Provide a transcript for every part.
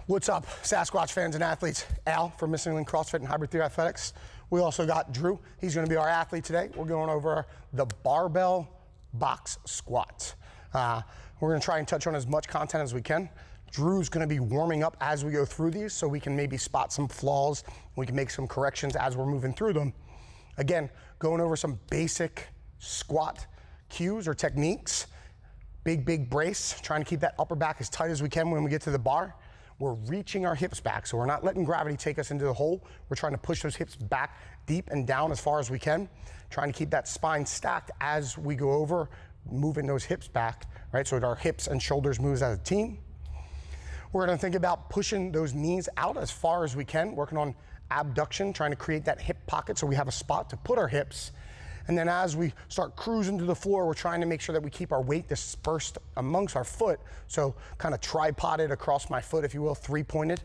What's up, Sasquatch fans and athletes? Al from Missing Link CrossFit and Hybrid 3 Athletics. We also got Drew. He's going to be our athlete today. We're going over the barbell box squat. We're going to try and touch on as much content as we can. Drew's going to be warming up as we go through these so we can maybe spot some flaws. We can make some corrections as we're moving through them. Again, going over some basic squat cues or techniques. Big brace, trying to keep that upper back as tight as we can when we get to the bar. We're reaching our hips back, so we're not letting gravity take us into the hole. We're trying to push those hips back deep and down as far as we can, trying to keep that spine stacked as we go over, moving those hips back, right? So that our hips and shoulders moves as a team. We're gonna think about pushing those knees out as far as we can, working on abduction, trying to create that hip pocket so we have a spot to put our hips. And then as we start cruising to the floor, we're trying to make sure that we keep our weight dispersed amongst our foot. So kind of tripoded across my foot, if you will, three-pointed,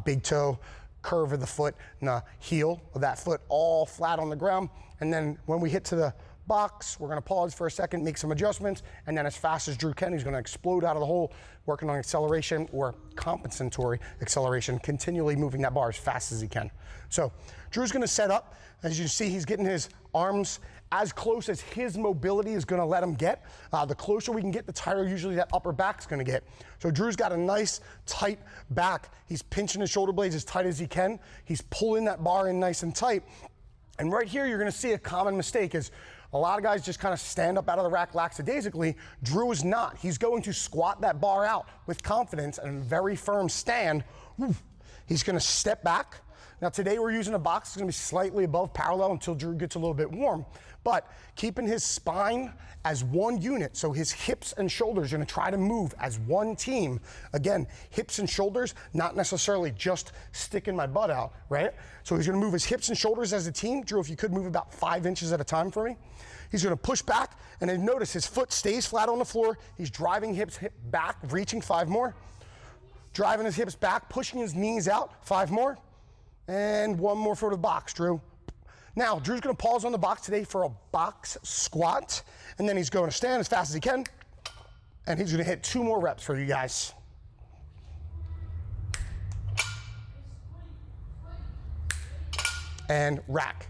big toe, curve of the foot, and the heel of that foot all flat on the ground. And then when we hit to the box, we're gonna pause for a second, make some adjustments, and then as fast as Drew can, he's gonna explode out of the hole, working on acceleration or compensatory acceleration, continually moving that bar as fast as he can. So Drew's gonna set up. As you see, he's getting his arms as close as his mobility is gonna let him get. The closer we can get, the tighter usually that upper back's gonna get. So Drew's got a nice, tight back. He's pinching his shoulder blades as tight as he can. He's pulling that bar in nice and tight. And right here, you're gonna see a common mistake is a lot of guys just kind of stand up out of the rack lackadaisically. Drew is not. He's going to squat that bar out with confidence and a very firm stand. He's gonna step back. Now today we're using a box that's gonna be slightly above parallel until Drew gets a little bit warm, but keeping his spine as one unit, so his hips and shoulders are gonna try to move as one team. Again, hips and shoulders, not necessarily just sticking my butt out, right? So he's gonna move his hips and shoulders as a team. Drew, if you could move about 5 inches at a time for me. He's gonna push back, and then notice his foot stays flat on the floor. He's driving hip back, reaching 5 more. Driving his hips back, pushing his knees out, 5 more. And 1 more for the box, Drew. Now, Drew's gonna pause on the box today for a box squat, and then he's going to stand as fast as he can, and he's gonna hit 2 more reps for you guys. And rack.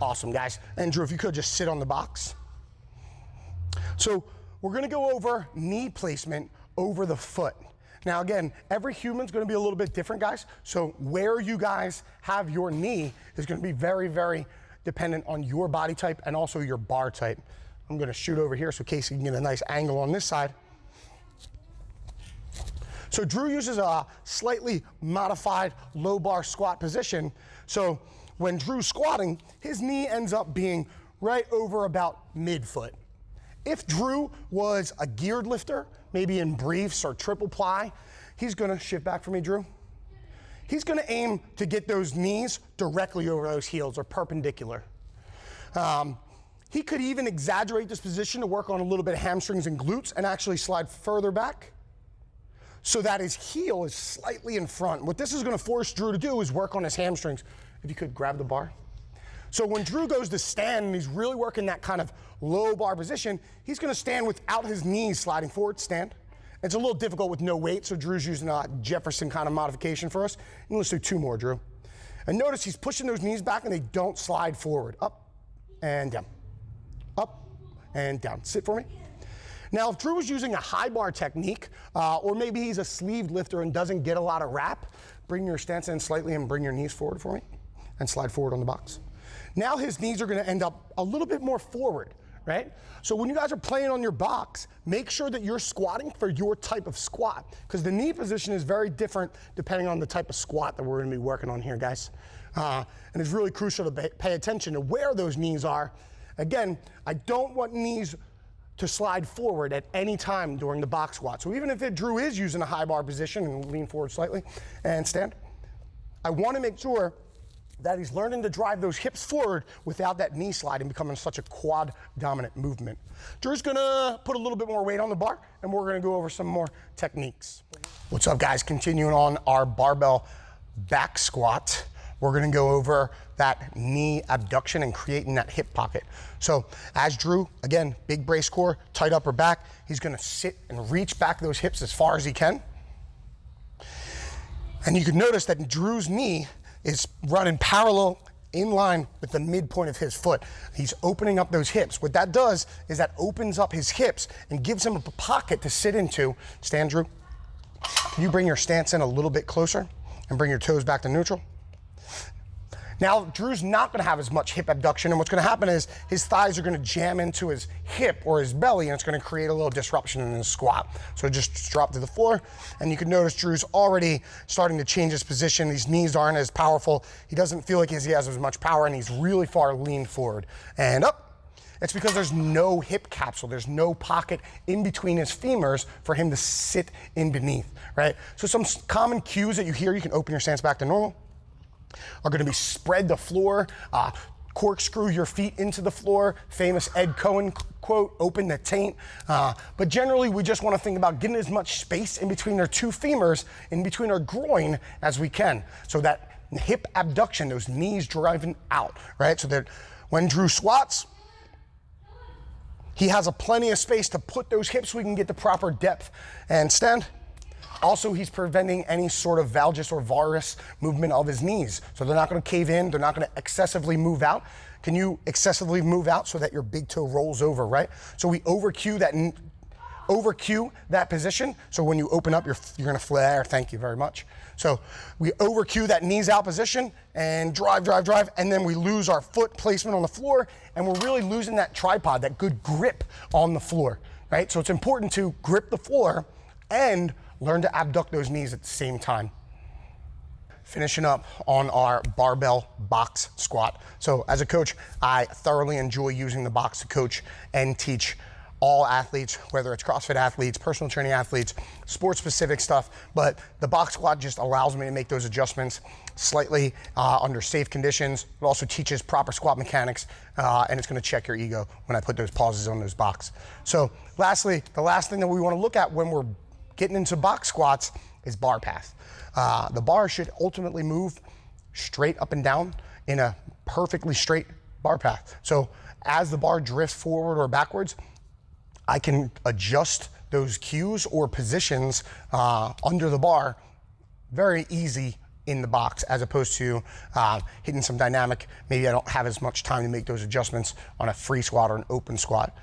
Awesome, guys. And Drew, if you could just sit on the box. So we're gonna go over knee placement over the foot. Now again, every human's gonna be a little bit different, guys. So where you guys have your knee is gonna be very dependent on your body type and also your bar type. I'm gonna shoot over here so Casey can get a nice angle on this side. So Drew uses a slightly modified low bar squat position. So when Drew's squatting, his knee ends up being right over about mid-foot. If Drew was a geared lifter, maybe in briefs or triple ply, he's gonna shift back for me, Drew. He's gonna aim to get those knees directly over those heels or perpendicular. He could even exaggerate this position to work on a little bit of hamstrings and glutes and actually slide further back so that his heel is slightly in front. What this is gonna force Drew to do is work on his hamstrings. If you could grab the bar. So when Drew goes to stand and he's really working that kind of low bar position, he's gonna stand without his knees sliding forward, stand. It's a little difficult with no weight, so Drew's using a Jefferson kind of modification for us. And let's do 2 more, Drew. And notice he's pushing those knees back and they don't slide forward. Up and down, up and down. Sit for me. Now, if Drew was using a high bar technique, or maybe he's a sleeved lifter and doesn't get a lot of wrap, bring your stance in slightly and bring your knees forward for me and slide forward on the box. Now his knees are gonna end up a little bit more forward, right? So when you guys are playing on your box, make sure that you're squatting for your type of squat, because the knee position is very different depending on the type of squat that we're gonna be working on here, guys. And it's really crucial to pay attention to where those knees are. Again, I don't want knees to slide forward at any time during the box squat. So even if Drew is using a high bar position, and lean forward slightly and stand, I wanna make sure that he's learning to drive those hips forward without that knee slide and becoming such a quad dominant movement. Drew's gonna put a little bit more weight on the bar and we're gonna go over some more techniques. What's up, guys? Continuing on our barbell back squat, we're gonna go over that knee abduction and creating that hip pocket. So as Drew, again, big brace core, tight upper back, he's gonna sit and reach back those hips as far as he can. And you can notice that Drew's knee is running parallel in line with the midpoint of his foot. He's opening up those hips. What that does is that opens up his hips and gives him a pocket to sit into. Stand, Drew. Can you bring your stance in a little bit closer and bring your toes back to neutral? Now, Drew's not gonna have as much hip abduction, and what's gonna happen is his thighs are gonna jam into his hip or his belly, and it's gonna create a little disruption in his squat. So just drop to the floor, and you can notice Drew's already starting to change his position. These knees aren't as powerful. He doesn't feel like he has as much power, and he's really far leaned forward. And up. It's because there's no hip capsule. There's no pocket in between his femurs for him to sit in beneath, right? So some common cues that you hear, you can open your stance back to normal, are gonna be spread the floor, corkscrew your feet into the floor, famous Ed Cohen quote, open the taint. But generally, we just wanna think about getting as much space in between our two femurs, in between our groin as we can. So that hip abduction, those knees driving out, right? So that when Drew squats, he has a plenty of space to put those hips so we can get the proper depth. And stand. Also, he's preventing any sort of valgus or varus movement of his knees. So they're not gonna cave in, they're not gonna excessively move out. Can you excessively move out so that your big toe rolls over, right? So we over cue that position. So when you open up, you're gonna flare, thank you very much. So we over cue that knees out position and drive, and then we lose our foot placement on the floor, and we're really losing that tripod, that good grip on the floor, right? So it's important to grip the floor and learn to abduct those knees at the same time. Finishing up on our barbell box squat. So as a coach, I thoroughly enjoy using the box to coach and teach all athletes, whether it's CrossFit athletes, personal training athletes, sports-specific stuff, but the box squat just allows me to make those adjustments slightly under safe conditions. It also teaches proper squat mechanics, and it's gonna check your ego when I put those pauses on those box. So lastly, the last thing that we wanna look at when we're getting into box squats is bar path. The bar should ultimately move straight up and down in a perfectly straight bar path. So as the bar drifts forward or backwards, I can adjust those cues or positions under the bar very easy in the box, as opposed to hitting some dynamic. Maybe I don't have as much time to make those adjustments on a free squat or an open squat.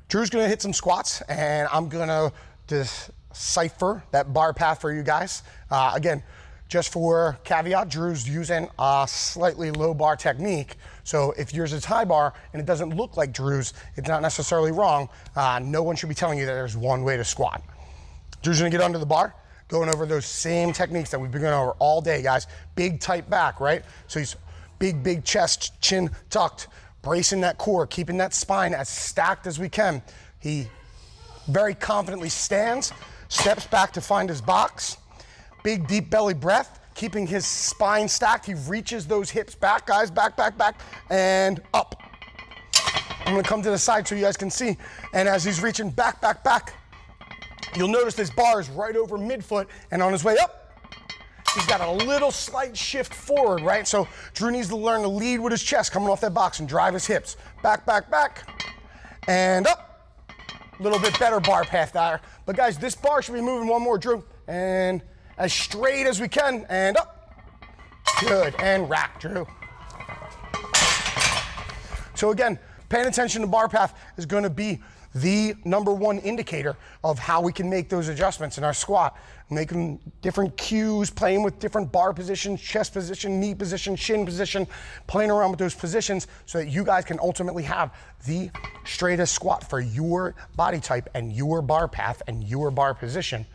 Drew's gonna hit some squats, and I'm gonna decipher that bar path for you guys. Again, just for caveat, Drew's using a slightly low bar technique. So if yours is high bar and it doesn't look like Drew's, it's not necessarily wrong. No one should be telling you that there's one way to squat. Drew's gonna get under the bar, going over those same techniques that we've been going over all day, guys. Big, tight back, right? So he's big chest, chin tucked, bracing that core, keeping that spine as stacked as we can. He very confidently stands, steps back to find his box, big deep belly breath, keeping his spine stacked. He reaches those hips back, guys, back, and up. I'm gonna come to the side so you guys can see. And as he's reaching back, you'll notice this bar is right over midfoot, and on his way up, he's got a little slight shift forward, right? So Drew needs to learn to lead with his chest, coming off that box, and drive his hips. Back, and up. A little bit better bar path there. But guys, this bar should be moving one more, Drew. And as straight as we can, and up. Good, and rack, Drew. So again, paying attention to bar path is gonna be the #1 indicator of how we can make those adjustments in our squat. Making different cues, playing with different bar positions, chest position, knee position, shin position, playing around with those positions so that you guys can ultimately have the straightest squat for your body type and your bar path and your bar position.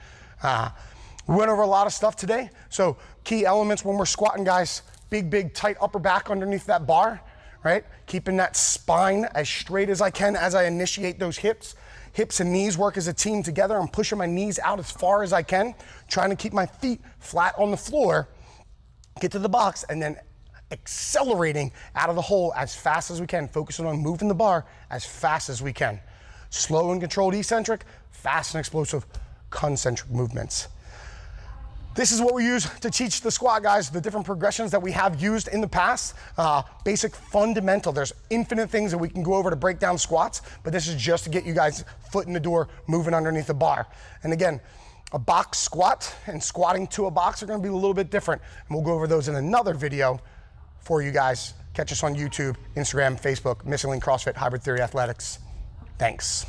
We went over a lot of stuff today. So key elements when we're squatting, guys, big, tight upper back underneath that bar, right? Keeping that spine as straight as I can as I initiate those hips. Hips and knees work as a team together. I'm pushing my knees out as far as I can, trying to keep my feet flat on the floor, get to the box, and then accelerating out of the hole as fast as we can, focusing on moving the bar as fast as we can. Slow and controlled eccentric, fast and explosive concentric movements. This is what we use to teach the squat, guys, the different progressions that we have used in the past. Basic fundamental. There's infinite things that we can go over to break down squats, but this is just to get you guys foot in the door, moving underneath the bar. And again, A box squat and squatting to a box are going to be a little bit different. And we'll go over those in another video for you guys. Catch us on YouTube, Instagram, Facebook, Missing Link CrossFit Hybrid Theory Athletics. Thanks.